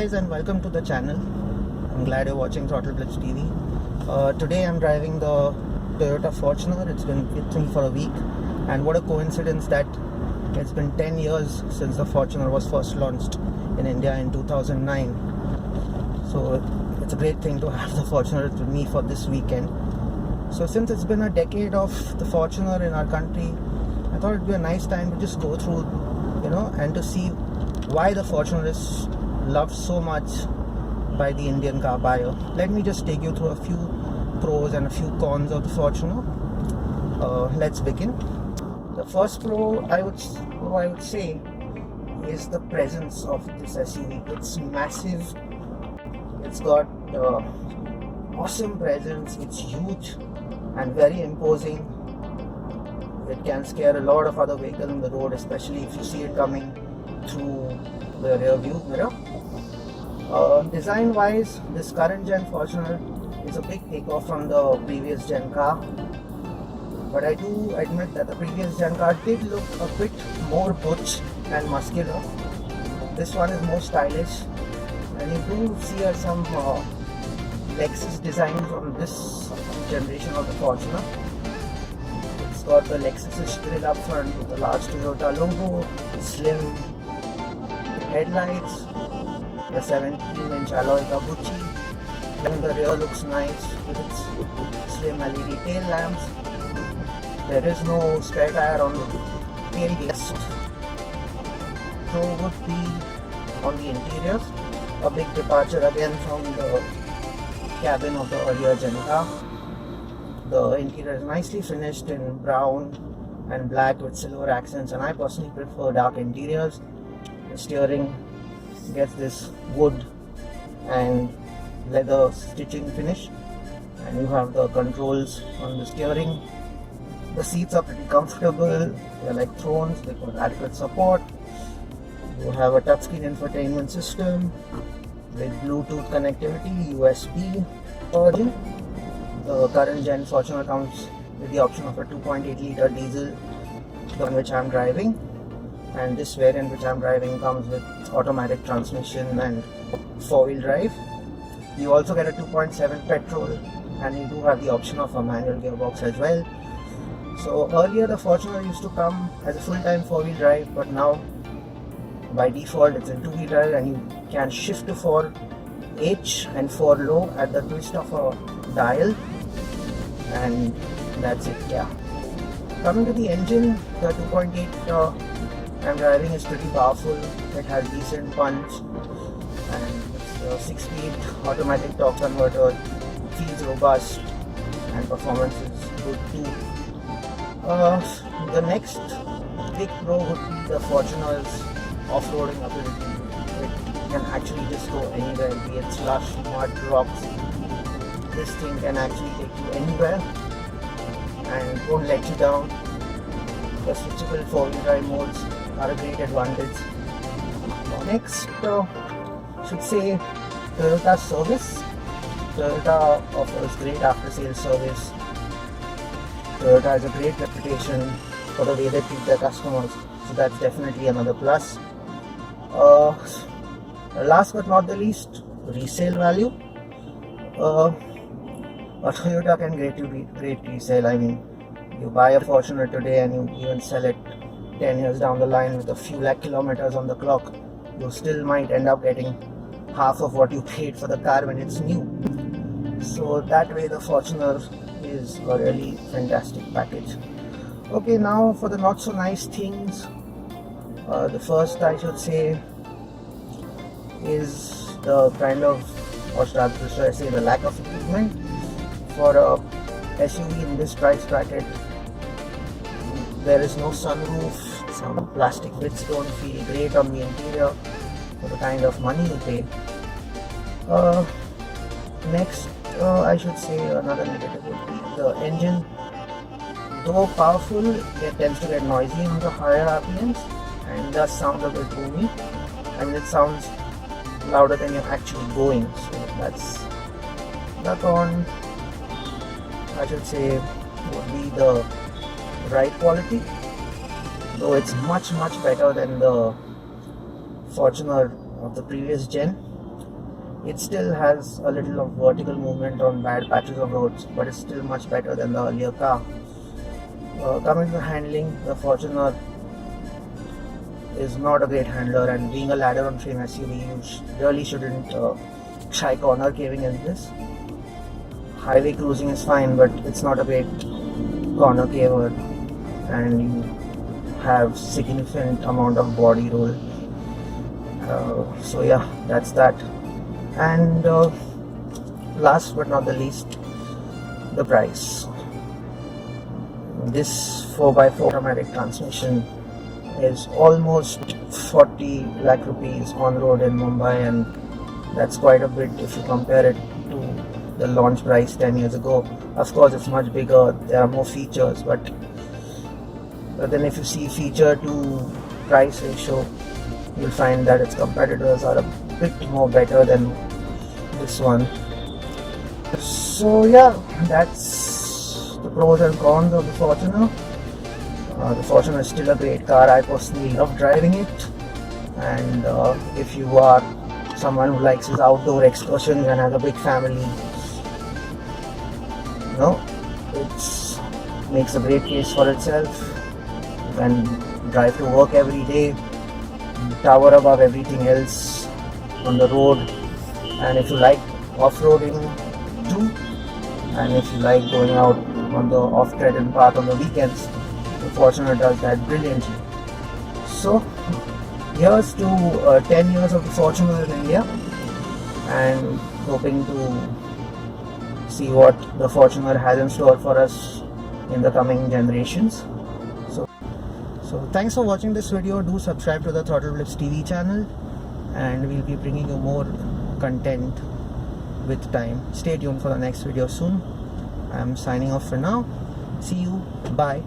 guys and welcome to the channel. I'm glad you're watching Throttle Blips TV. Today I'm driving the Toyota Fortuner. It's been with me for a week, and what a coincidence that it's been 10 years since the Fortuner was first launched in India in 2009. So it's a great thing to have the Fortuner with me for this weekend. So since it's been a decade of the Fortuner in our country, I thought it'd be a nice time to just go through, and to see why the Fortuner is loved so much by the Indian car buyer. Let me just take you through a few pros and a few cons of the Fortuner. Let's begin. The first pro I would say is the presence of this SUV. It's massive. It's got awesome presence. It's huge and very imposing. It can scare a lot of other vehicles on the road, especially if you see it coming through the rear view mirror. Design wise, this current gen Fortuner is a big takeoff from the previous gen car, but I do admit that the previous gen car did look a bit more butch and muscular. This one is more stylish, and you do see some Lexus design from this generation of the Fortuner. It's got the Lexus grill up front with the large Toyota logo, slim headlights, the 17-inch alloy kabuchi, and the rear looks nice with its slim LED tail lamps. There is no spare tire on the tailgate. So would be on the interiors, a big departure again from the cabin of the earlier gen car. The interior is nicely finished in brown and black with silver accents, and I personally prefer dark interiors. The steering gets this wood and leather stitching finish, and you have the controls on the steering. The seats are pretty comfortable. They're like thrones. They've got adequate support. You have a touchscreen infotainment system with Bluetooth connectivity, USB charging. The current gen Fortuner comes with the option of a 2.8 liter diesel, the one which I'm driving, and this variant which I'm driving comes with automatic transmission and 4-wheel drive. You also get a 2.7 petrol, and you do have the option of a manual gearbox as well. So earlier the Fortuner used to come as a full-time 4-wheel drive, but now by default it's in 2-wheel drive, and you can shift to 4H and 4 low at the twist of a dial, and that's it. Yeah. Coming to the engine, the 2.8 I'm driving is pretty powerful. It has decent punch, and it's a 6-speed automatic torque converter. Feels robust, and performance is good too. The next big pro would be the Fortuner's off-roading ability. It can actually just go anywhere, be it slush, mud, rocks. This thing can actually take you anywhere and won't let you down. The switchable 4-wheel drive modes are a great advantage. Next, should say Toyota service. Toyota offers great after-sales service. Toyota has a great reputation for the way they treat their customers, so that's definitely another plus. Last but not the least, resale value. A Toyota can get you great resale. I mean, you buy a Fortuner today and you even sell it 10 years down the line with a few lakh kilometers on the clock, you still might end up getting half of what you paid for the car when it's new. So that way the Fortuner is a really fantastic package. Okay, now for the not so nice things. The first I should say is the kind of, or should I say, the lack of equipment for a SUV in this price bracket. There is no sunroof. Some plastic bits don't feel great on the interior for the kind of money you pay. Next, I should say another negative would be the engine. Though powerful, it tends to get noisy on the higher RPMs and does sound a bit boomy. I mean, it sounds louder than you're actually going. So that's the con, I should say, would be the ride quality. Though it's much better than the Fortuner of the previous gen. It still has a little of vertical movement on bad patches of roads, but it's still much better than the earlier car. Coming to handling, the Fortuner is not a great handler, and being a ladder on frame SUV, you really shouldn't try corner caving in this. Highway cruising is fine, but it's not a great corner caver, and you have significant amount of body roll. So yeah, that's that. And last but not the least, the price. This 4x4 automatic transmission is almost 40 lakh rupees on road in Mumbai, and that's quite a bit if you compare it to the launch price 10 years ago. Of course, it's much bigger, there are more features, but then if you see feature to price ratio, you'll find that its competitors are a bit more better than this one. So yeah, that's the pros and cons of the Fortuner. The Fortuner is still a great car. I personally love driving it, and if you are someone who likes his outdoor excursions and has a big family, it makes a great case for itself. You can drive to work every day, tower above everything else on the road, and if you like off-roading too, and if you like going out on the off-trodden path on the weekends, the Fortuner does that brilliantly. So here's to 10 years of the Fortuner in India, and hoping to see what the Fortuner has in store for us in the coming generations. So thanks for watching this video. Do subscribe to the Throttle Blips TV channel, and we'll be bringing you more content with time. Stay tuned for the next video soon. I'm signing off for now. See you. Bye.